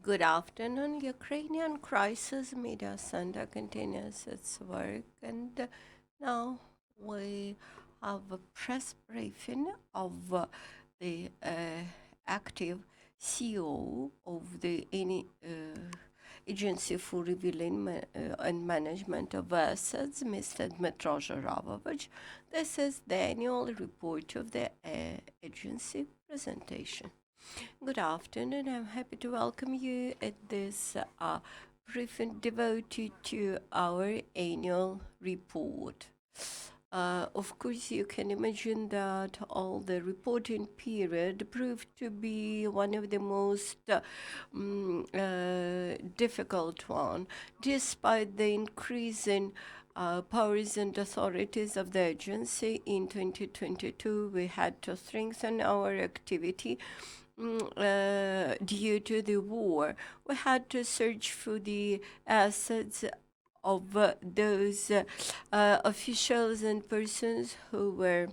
Good afternoon. Ukrainian Crisis Media Center continues its work, and now we have a press briefing of the active CEO of the Agency for Revealing and Management of Assets, Mr. Dmytro Zhoravovych. This is the annual report of the agency presentation. Good afternoon. I'm happy to welcome you at this briefing devoted to our annual report. Of course, you can imagine that all the reporting period proved to be one of the most difficult one, despite the increasing powers and authorities of the agency. In 2022, we had to strengthen our activity due to the war. We had to search for the assets of those officials and persons who were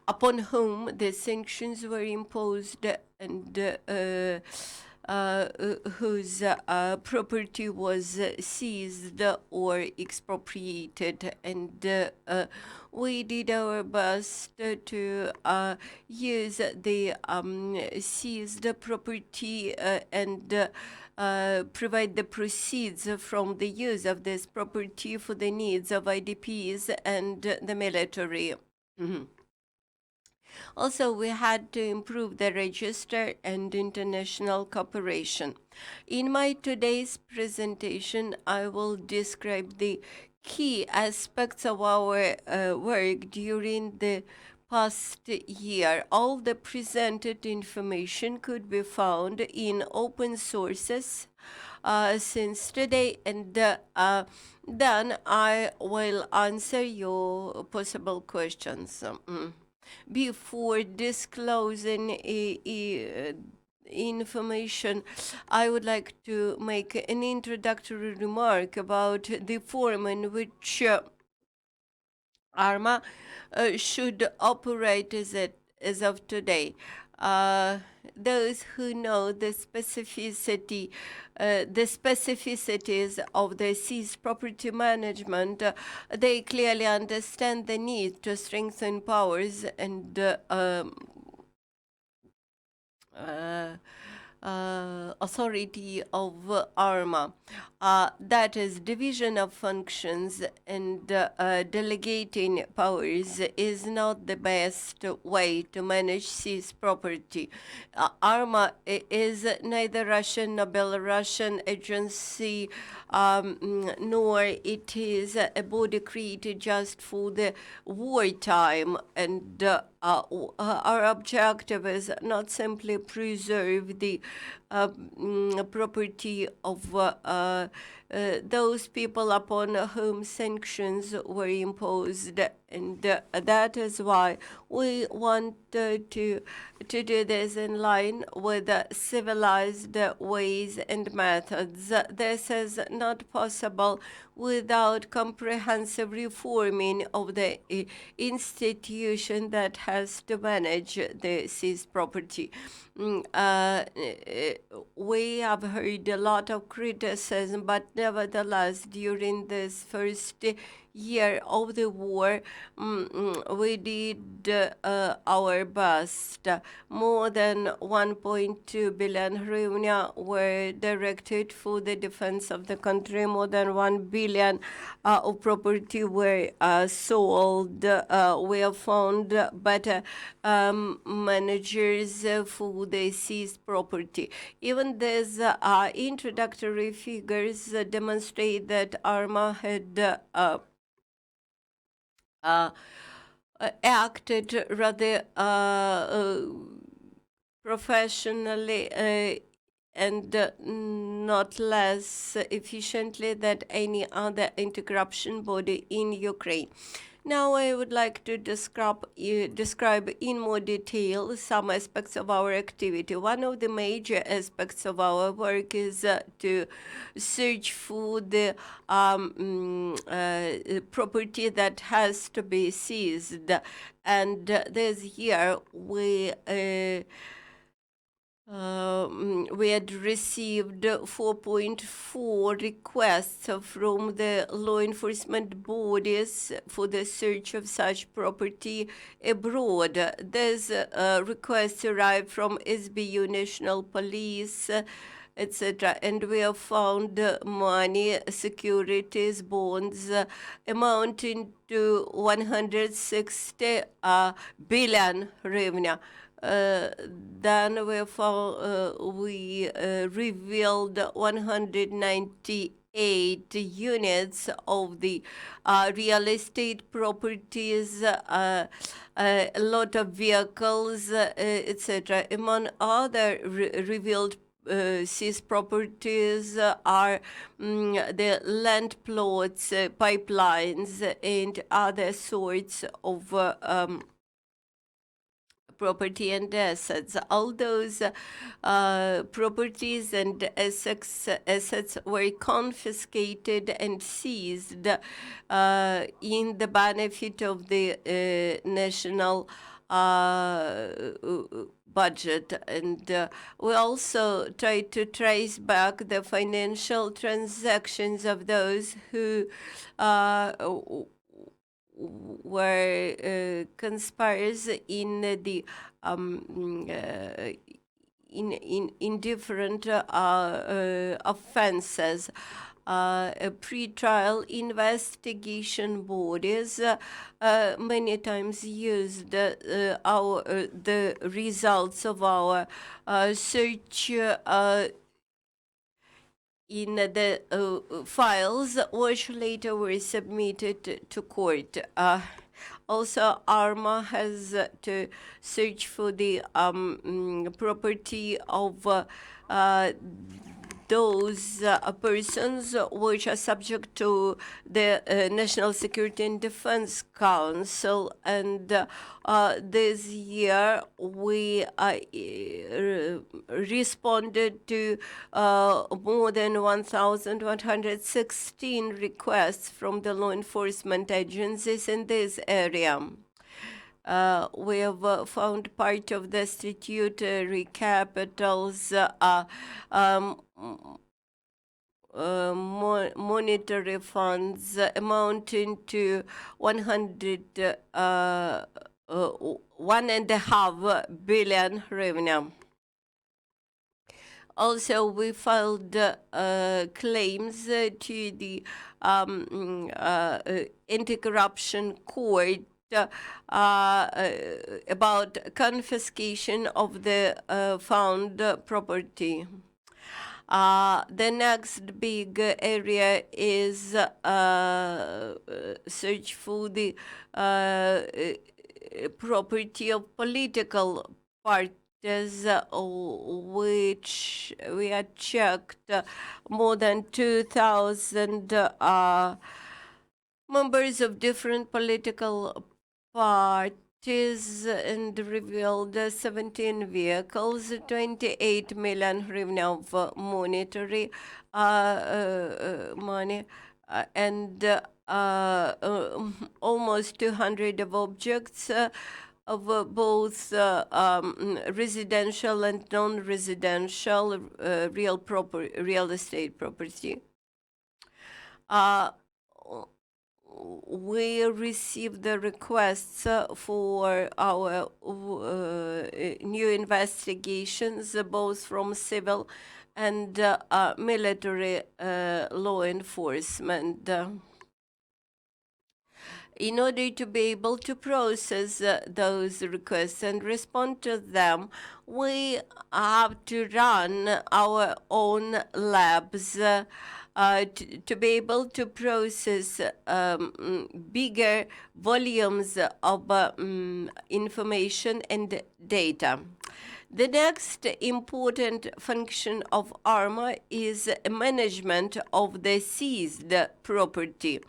upon whom the sanctions were imposed and whose property was seized or expropriated, and we did our best to use the seized property and provide the proceeds from the use of this property for the needs of IDPs and the military. Also, we had to improve the register and international cooperation. In my today's presentation, I will describe the key aspects of our work during the past year. All the presented information could be found in open sources since today, and then I will answer your possible questions. Before disclosing information, I would like to make an introductory remark about the form in which ARMA should operate as of today. Those who know the specificities of the seized property management, they clearly understand the need to strengthen powers and authority of ARMA. That is, division of functions and delegating powers is not the best way to manage seized property. ARMA is neither Russian nor Belarusian agency, nor it is a body created just for the wartime, and our objective is not simply preserve the property of those people upon whom sanctions were imposed, and that is why we want to do this in line with civilized ways and methods. This is not possible without comprehensive reforming of the institution that has to manage the seized property. We have heard a lot of criticism, but nevertheless, during this first year of the war, we did our best. More than 1.2 billion hryvnia were directed for the defense of the country. More than 1 billion of property were sold. We have found better managers for the seized property. Even these introductory figures demonstrate that ARMA had acted rather professionally and not less efficiently than any other anti-corruption body in Ukraine. Now I would like to describe in more detail some aspects of our activity. One of the major aspects of our work is to search for the property that has to be seized. And this year we We had received 4.4 requests from the law enforcement bodies for the search of such property abroad. These requests arrived from SBU, National Police, etc. And we have found money, securities, bonds amounting to 160 billion hryvnia. Then we revealed 198 units of the real estate properties, a lot of vehicles, etc. Among other revealed seized properties are the land plots, pipelines, and other sorts of property and assets. All those properties and assets were confiscated and seized in the benefit of the national budget. And we also tried to trace back the financial transactions of those who were conspirators in the in different offenses. Pre-trial investigation bodies many times used the results of our search in the files, which later were submitted to court. Also, ARMA has to search for the property of those persons which are subject to the National Security and Defense Council. And this year we responded to more than 1,116 requests from the law enforcement agencies in this area. We have found part of the statutory capitals, monetary funds amounting to 1.5 billion hryvnia. Also, we filed claims to the anti-corruption court about confiscation of the found property. The next big area is search for the property of political parties, which we had checked more than 2,000 members of different political parties, and revealed 17 vehicles, 28 million hryvnia of monetary money, and almost 200 of objects of both residential and non-residential real estate property. We received the requests for our new investigations, both from civil and military law enforcement. In order to be able to process those requests and respond to them, we have to run our own labs to be able to process bigger volumes of information and data. The next important function of ARMA is management of the seized property.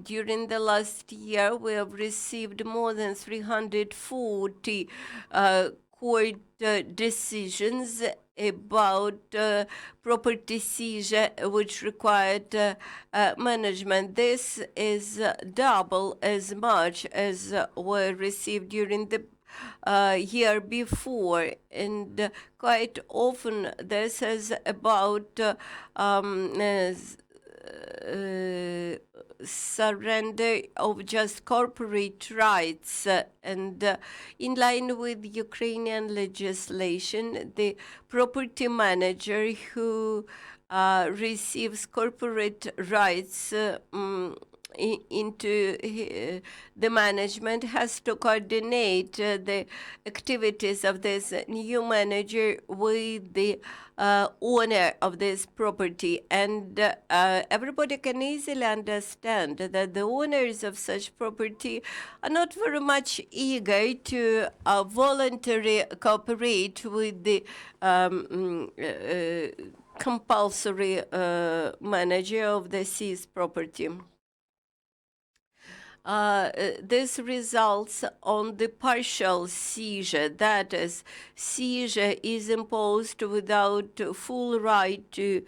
During the last year, we have received more than 340 court decisions about property seizure which required management. This is double as much as were received during the year before, and quite often this is about surrender of just corporate rights, and in line with Ukrainian legislation, the property manager who receives corporate rights into the management has to coordinate the activities of this new manager with the owner of this property, and everybody can easily understand that the owners of such property are not very much eager to voluntarily cooperate with the compulsory manager of the seized property. This results on the partial seizure. That is, seizure is imposed without full right to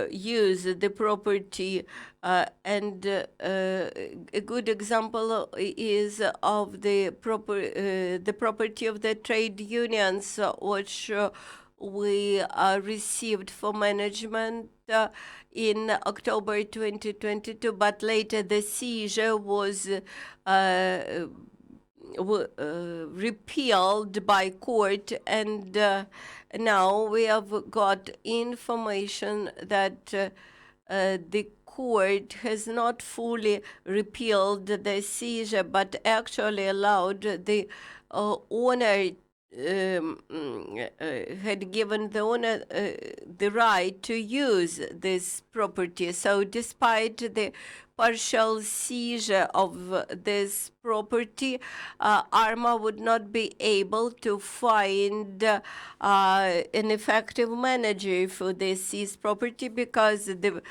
use the property. And a good example is of the property of the trade unions, which we received for management in October 2022, but later the seizure was repealed by court, and now we have got information that the court has not fully repealed the seizure, but actually allowed the owner had given the owner the right to use this property. So despite the partial seizure of this property, ARMA would not be able to find an effective manager for this seized property, because the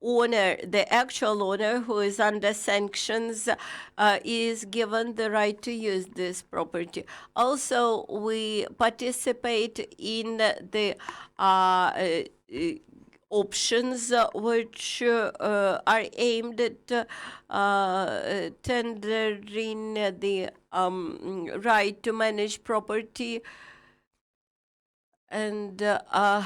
owner, the actual owner who is under sanctions, is given the right to use this property. Also, we participate in the options which are aimed at tendering the right to manage property and has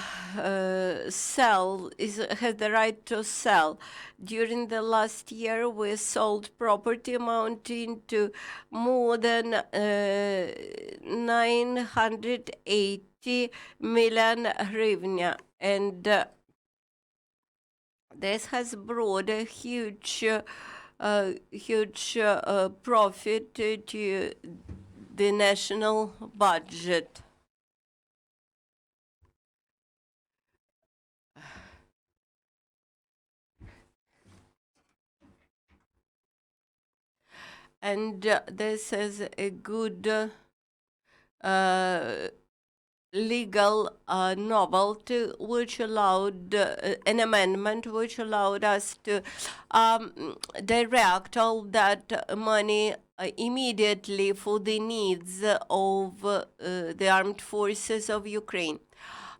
the right to sell. During the last year, we sold property amounting to more than 980 million hryvnia, and this has brought a huge profit to the national budget. And this is a good legal novelty, which allowed an amendment which allowed us to direct all that money immediately for the needs of the armed forces of Ukraine.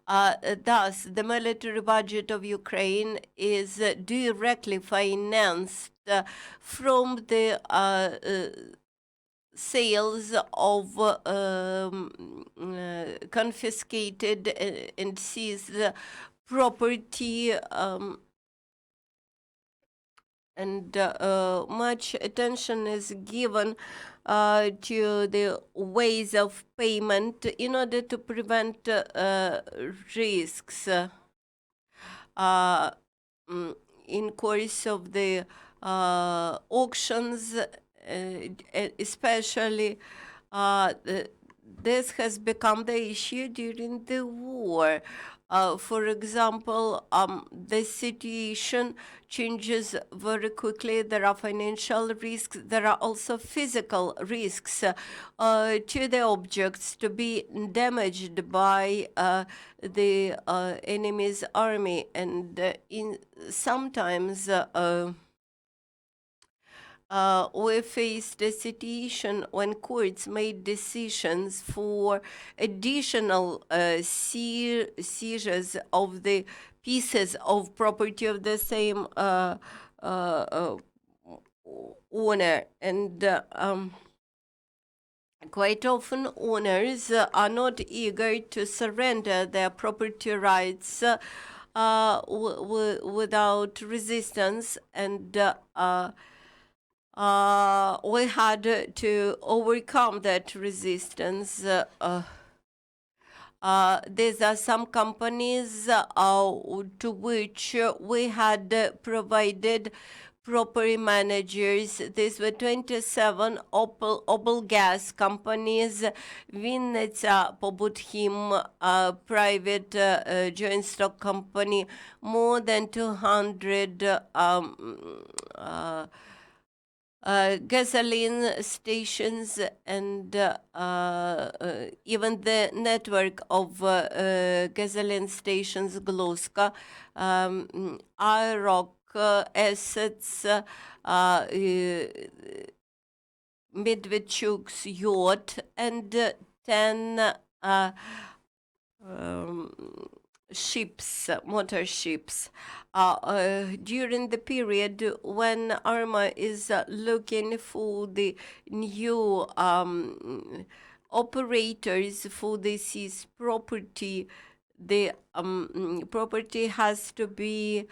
Thus, the military budget of Ukraine is directly financed from the sales of confiscated and seized property, and much attention is given to the ways of payment in order to prevent risks. In course of the auctions, especially this has become the issue during the war. For example, the situation changes very quickly. There are financial risks. There are also physical risks to the objects to be damaged by the enemy's army, and sometimes we faced a situation when courts made decisions for additional seizures of the pieces of property of the same owner, and Quite often, owners are not eager to surrender their property rights without resistance, and we had to overcome that resistance. These are some companies to which we had provided property managers. These were 27 Opel gas companies, Vinnytsia Pobudhim private joint stock company, more than 200 gasoline stations, and even the network of gasoline stations, Gluska, IROC assets, Medvedchuk's yacht, and 10 ships, motor ships. During the period when ARMA is looking for the new operators for the seized property, the property has to be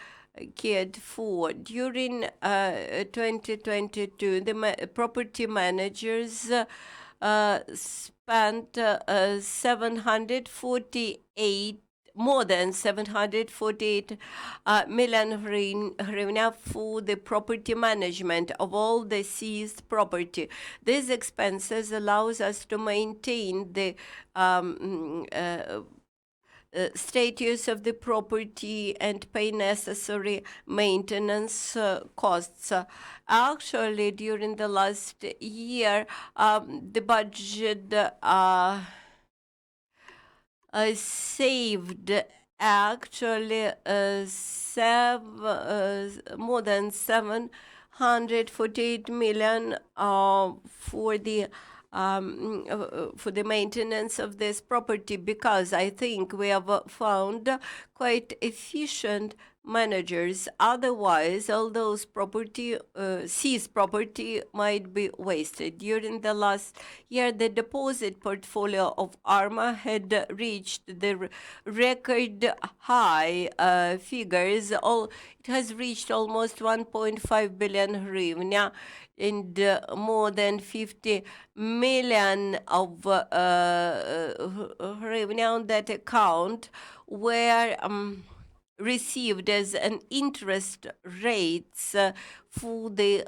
cared for. During 2022, the property managers spent 748 more than 748 million hryvnia for the property management of all the seized property. These expenses allows us to maintain the status of the property and pay necessary maintenance costs. Actually, during the last year, the budget saved actually more than 748 million for the maintenance of this property, because I think we have found quite efficient managers. Otherwise, all those seized property might be wasted. During the last year, the deposit portfolio of ARMA had reached the record high figures. It has reached almost 1.5 billion hryvnia, and more than 50 million of hryvnia on that account were received as an interest rates for the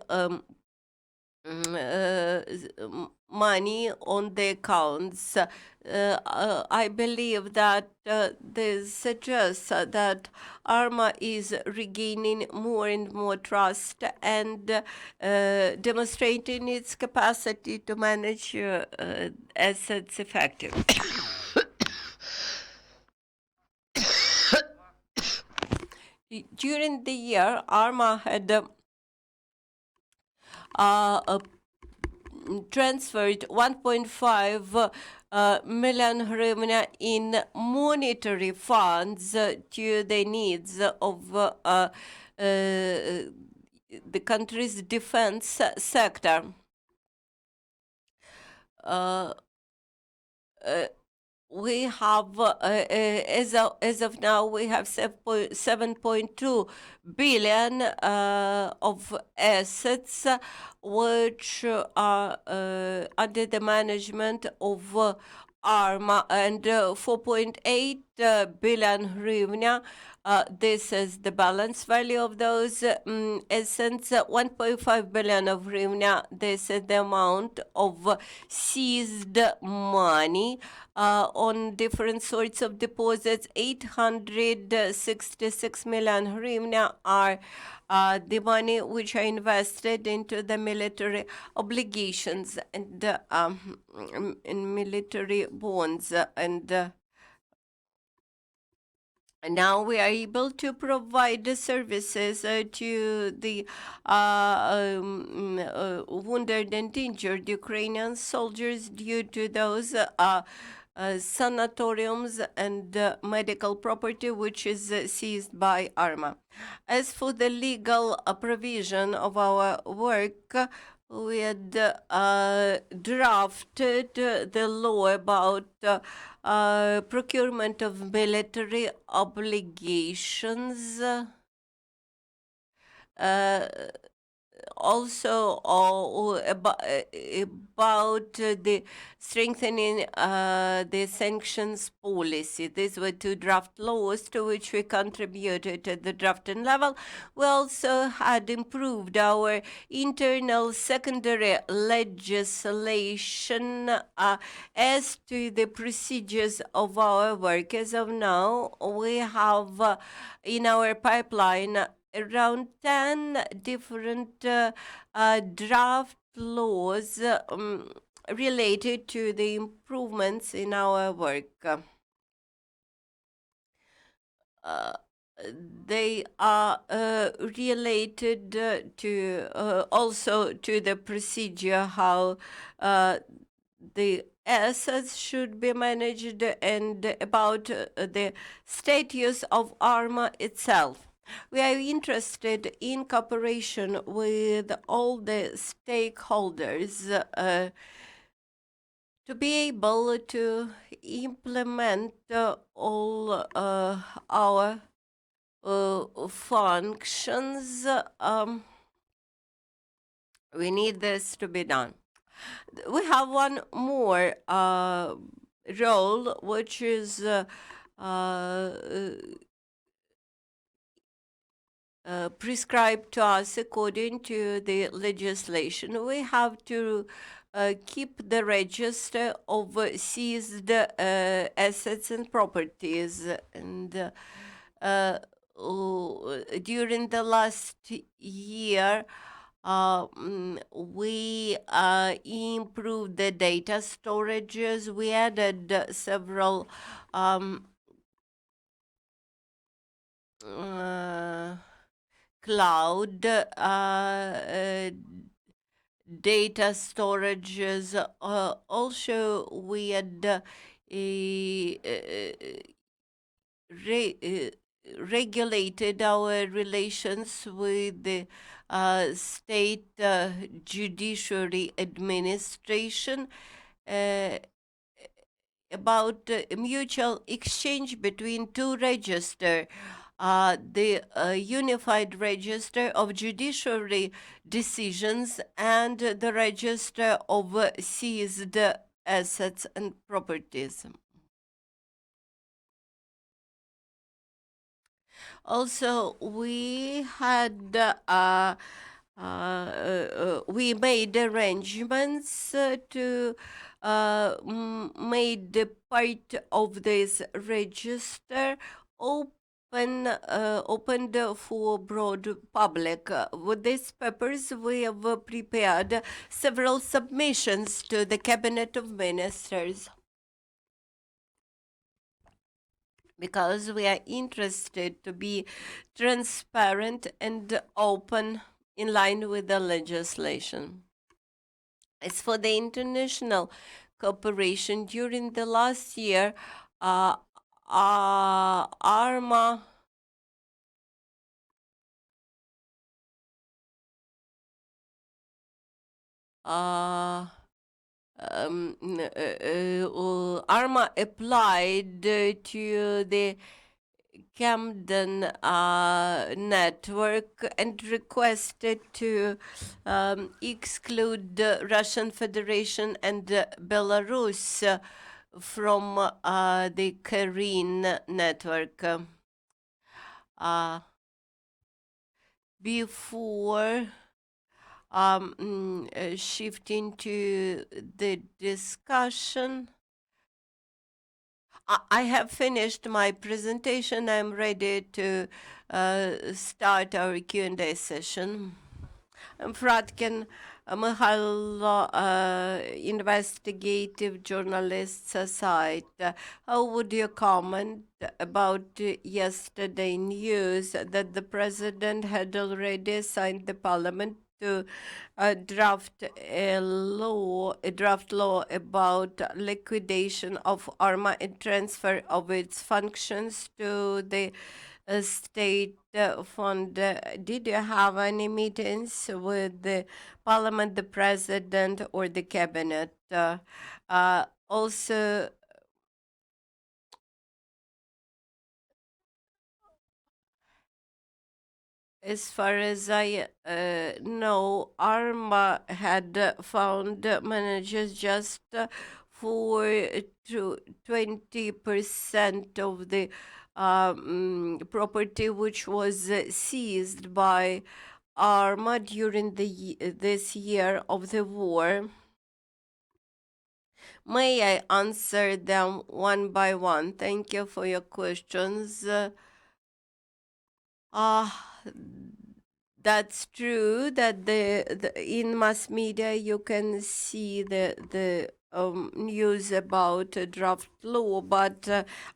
money on the accounts. I believe that this suggests that ARMA is regaining more and more trust and demonstrating its capacity to manage assets effectively. During the year, ARMA had transferred 1.5 million hryvnia in monetary funds to the needs of the country's defense sector. We have, as of now, we have 7.2 billion of assets which are under the management of ARMA, and 4.8 billion hryvnia. This is the balance value of those assets. 1.5 billion of hryvnia. This is the amount of seized money on different sorts of deposits. 866 million hryvnia are the money which are invested into the military obligations and in military bonds, and now we are able to provide the services to the wounded and injured Ukrainian soldiers due to those sanatoriums and medical property which is seized by ARMA. As for the legal provision of our work, we had drafted the law about procurement of military obligations. Also about the strengthening the sanctions policy. These were two draft laws to which we contributed at the drafting level. We also had improved our internal secondary legislation as to the procedures of our work. As of now, we have in our pipeline around 10 different draft laws related to the improvements in our work. They are related to also to the procedure how the assets should be managed and about the status of ARMA itself. We are interested in cooperation with all the stakeholders to be able to implement all our functions. We need this to be done. We have one more role, which is prescribed to us according to the legislation. We have to keep the register of seized assets and properties. And during the last year, we improved the data storages. We added several cloud data storages. Also, we had regulated our relations with the state judiciary administration about mutual exchange between two registers. The Unified Register of Judiciary Decisions and the Register of Seized Assets and Properties. Also, we had we made arrangements to made the part of this register opened for broad public. With these papers, we have prepared several submissions to the Cabinet of Ministers, because we are interested to be transparent and open in line with the legislation. As for the international cooperation, during the last year, ARMA ARMA applied to the Camden network and requested to exclude the Russian Federation and Belarus from the Karen network. Before shifting to the discussion, I have finished my presentation. I'm ready to start our Q&A session. I'm Fratkin Mikhailo, investigative journalist site. How would you comment about yesterday news that the president had already signed the parliament to draft law about liquidation of ARMA and transfer of its functions to the state fund. Did you have any meetings with the parliament, the president, or the cabinet? Also, as far as I know, ARMA had found managers just for 20% of the property which was seized by ARMA during this year of the war. May I answer them one by one? Thank you for your questions. Ah, that's true that in mass media you can see the news about draft law, but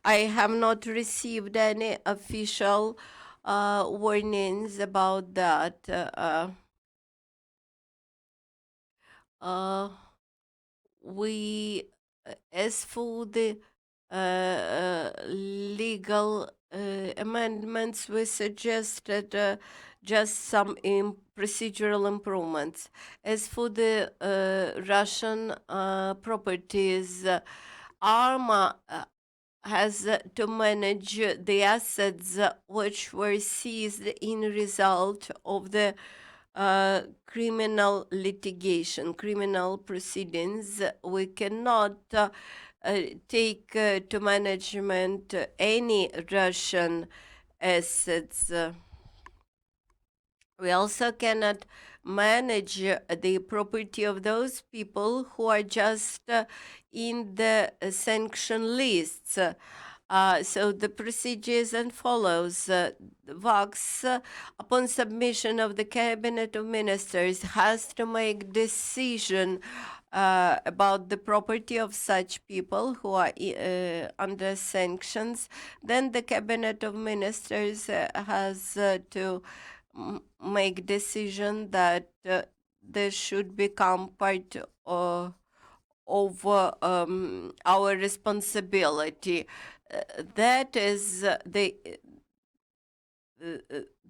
I have not received any official warnings about that. Uh, we as for the legal amendments, we suggested just some procedural improvements. As for the Russian properties, ARMA has to manage the assets which were seized in result of the criminal litigation, criminal proceedings. We cannot take to management any Russian assets. We also cannot manage the property of those people who are just in the sanction lists. So the procedure is as follows. VOX, upon submission of the Cabinet of Ministers, has to make decision about the property of such people who are under sanctions. Then the Cabinet of Ministers has to make decision that this should become part of our responsibility. That is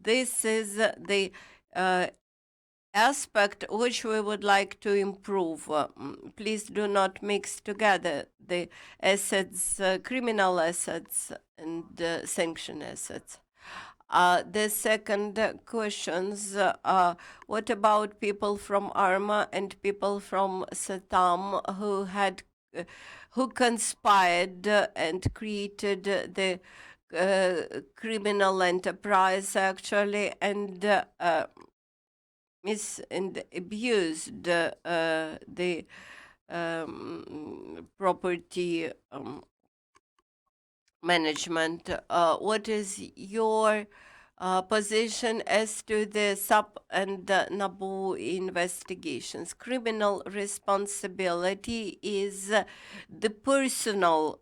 this is the aspect which we would like to improve. Please do not mix together the assets, criminal assets, and sanction assets. The second questions, what about people from ARMA and people from Satam who conspired and created the criminal enterprise actually and abused the property management. What is your position as to the SAP and NABU investigations? Criminal responsibility is the personal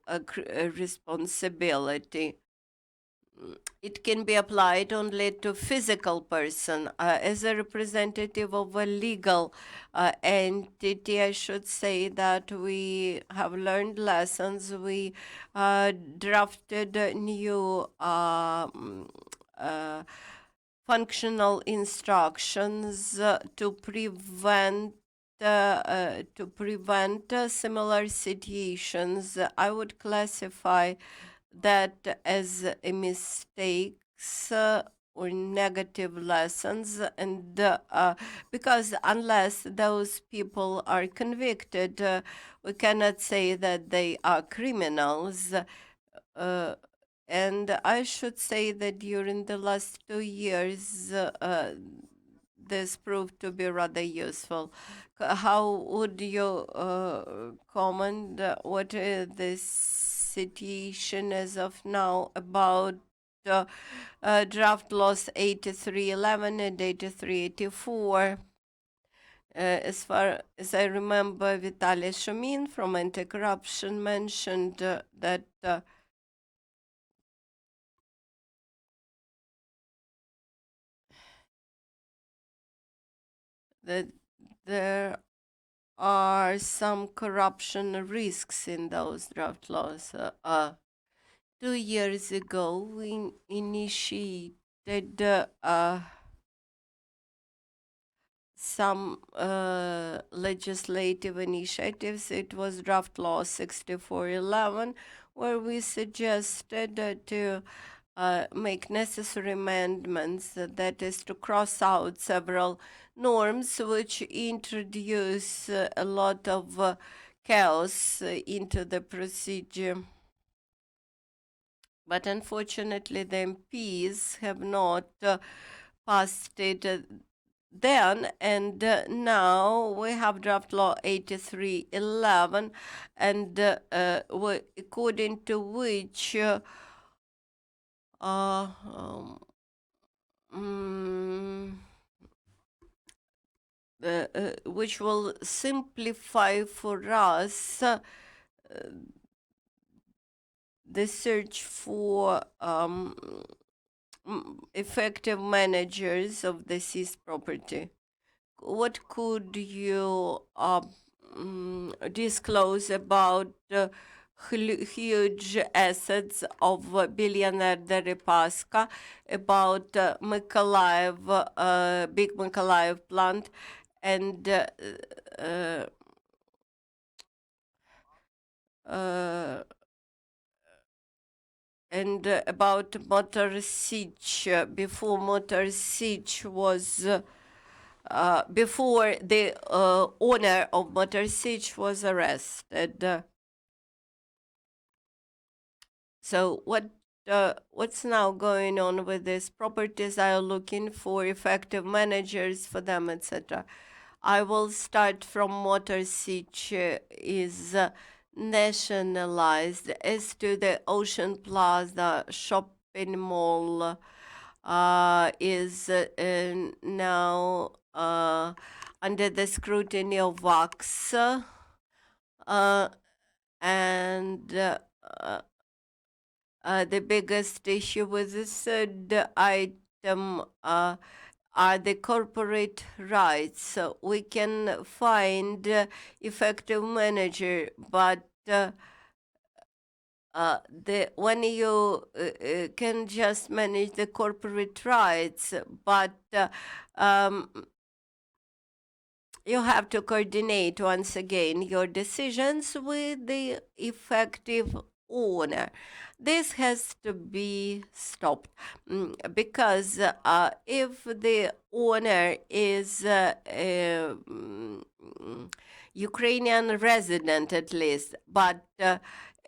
responsibility. It can be applied only to physical person. As a representative of a legal entity, I should say that we have learned lessons. We drafted new functional instructions to prevent similar situations. I would classify that as a mistakes or negative lessons, and because unless those people are convicted, we cannot say that they are criminals. And I should say that during the last 2 years, this proved to be rather useful. How would you comment what is this situation as of now about draft laws 8311 and 8384? As far as I remember, Vitaly Shumin from anti-corruption mentioned that that there are some corruption risks in those draft laws. 2 years ago, we initiated some legislative initiatives. It was Draft Law 6411, where we suggested to make necessary amendments, that is, to cross out several norms which introduce a lot of chaos into the procedure. But unfortunately, the MPs have not passed it then, and now we have draft law 8311, and according to which which will simplify for us the search for effective managers of the seized property. What could you disclose about huge assets of billionaire Deripaska, about Mykolaiv, big Mykolaiv plant, and about Motor Sich, before Motor Sich was before the owner of Motor Sich was arrested. So what's now going on with these properties? Are looking for effective managers for them, etc. I will start from Motor Sich is nationalized. As to the Ocean Plaza shopping mall, is now under the scrutiny of VAX, and the biggest issue with this third item are the corporate rights. So we can find effective manager, but when you can just manage the corporate rights, but you have to coordinate once again your decisions with the effective owner. This has to be stopped because if the owner is Ukrainian resident at least, but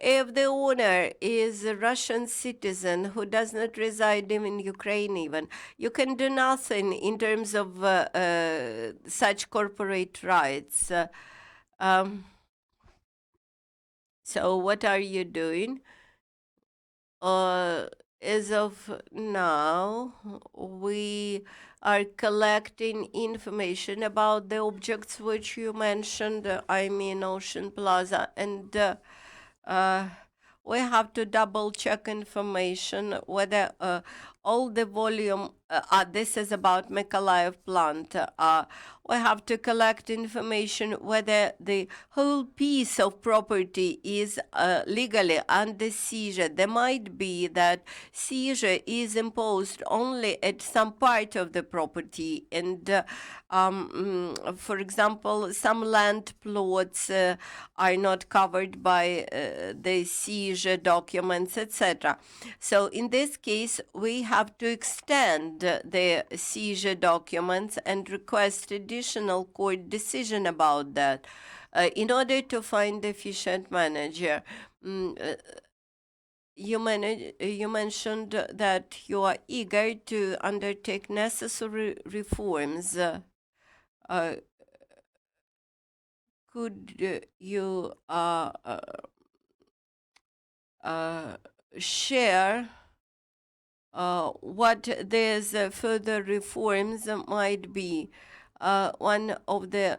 if the owner is a Russian citizen who does not reside in Ukraine even, you can do nothing in terms of such corporate rights. So what are you doing? As of now, we are collecting information about the objects which you mentioned, I mean Ocean Plaza, and we have to double check information whether all the volume, this is about Mykolaiv plant, we have to collect information whether the whole piece of property is legally under seizure. There might be that seizure is imposed only at some part of the property, and for example, some land plots are not covered by the seizure documents, etc. So in this case, we have to extend the seizure documents and request additional court decision about that in order to find efficient manager. You mentioned that you are eager to undertake necessary reforms. Could you share what these further reforms might be? One of the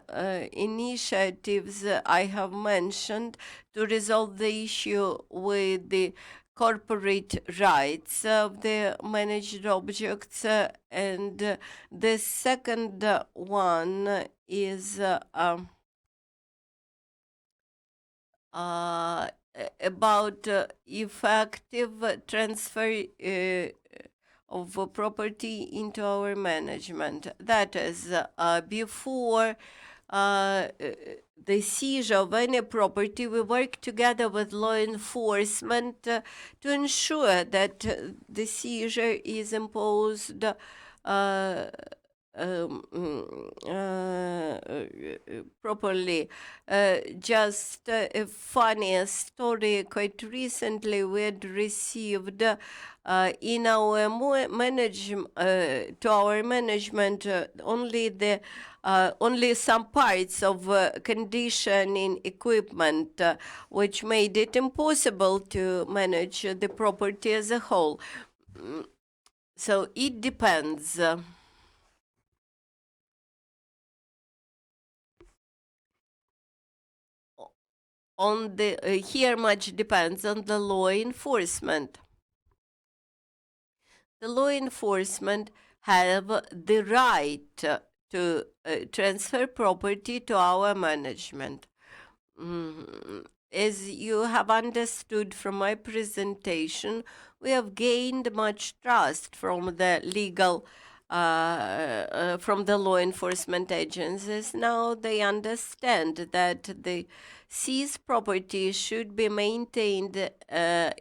initiatives I have mentioned to resolve the issue with the corporate rights of the managed objects, and the second one is about effective transfer of property into our management. That is, before the seizure of any property, we work together with law enforcement to ensure that the seizure is imposed properly. Just a funny story. Quite recently, we had received in our to our management only some parts of conditioning equipment, which made it impossible to manage the property as a whole. So it depends. On the here much depends on the law enforcement. The law enforcement have the right to transfer property to our management. As you have understood from my presentation, we have gained much trust from the from the law enforcement agencies. Now they understand that the seized property should be maintained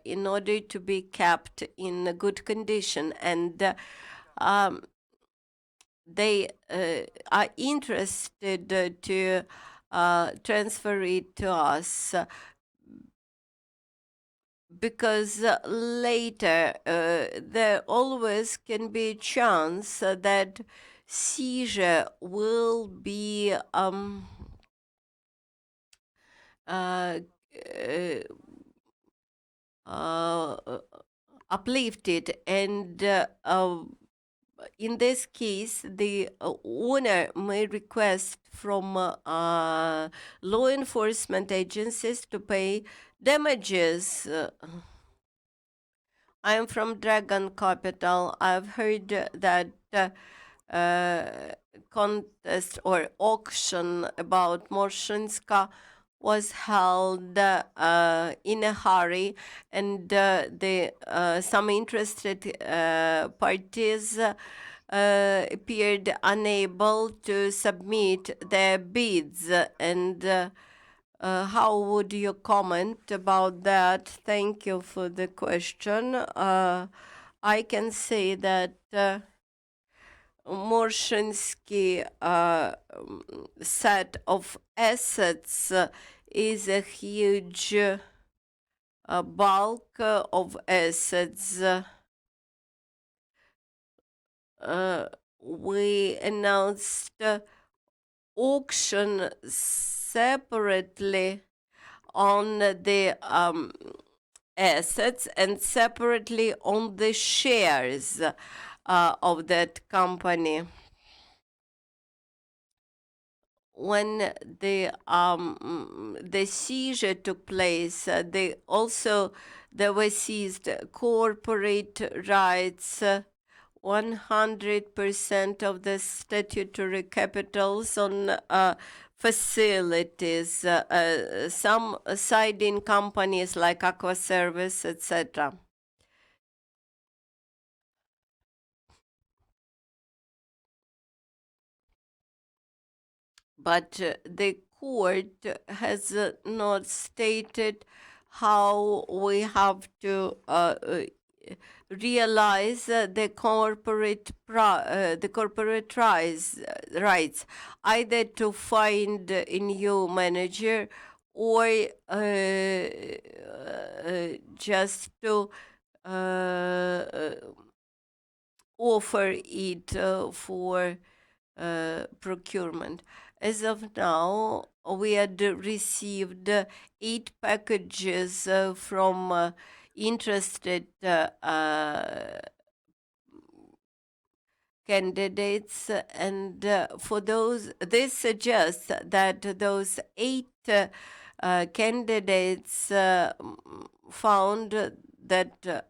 in order to be kept in a good condition, and they are interested to transfer it to us because later there always can be a chance that seizure will be uplifted, and in this case the owner may request from law enforcement agencies to pay damages. I am from Dragon Capital. I've heard that contest or auction about Morshynsky was held in a hurry, and some interested parties appeared unable to submit their bids. And how would you comment about that? Thank you for the question. I can say that Morshynsky set of assets is a huge bulk of assets. We announced auction separately on the assets and separately on the shares of that company. When the seizure took place, there were seized corporate rights, 100% of the statutory capitals on facilities, some siding companies like Aqua Service, etc. But the court has not stated how we have to realize the corporate rights, either to find a new manager or just to offer it for procurement. As of now, we had received 8 packages from interested candidates, and for those, this suggests that those 8 candidates found that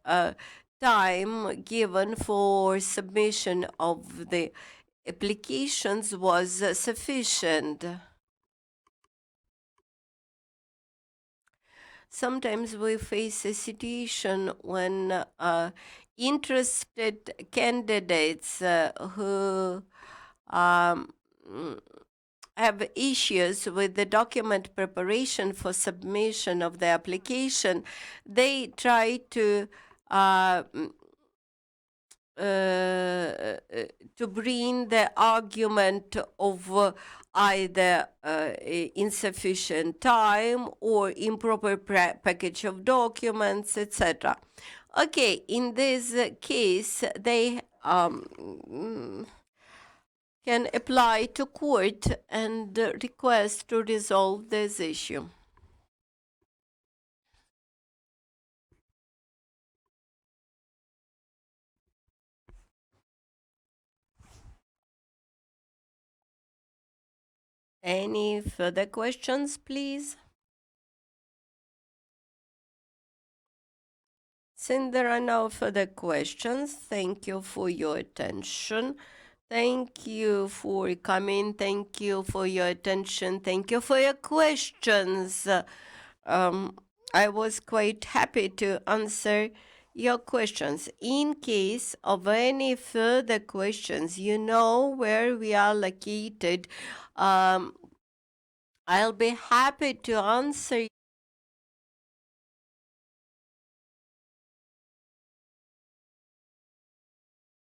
time given for submission of the applications was sufficient. sometimes we face a situation when interested candidates who um, have issues with the document preparation for submission of the application, they try uh, to bring the argument of either insufficient time or improper package of documents, etc. Okay, in this case, they can apply to court and request to resolve this issue. Any further questions, please? Since there are no further questions, thank you for your attention. Thank you for coming. Thank you for your attention. Thank you for your questions. I was quite happy to answer your questions. In case of any further questions, you know where we are located. I'll be happy to answer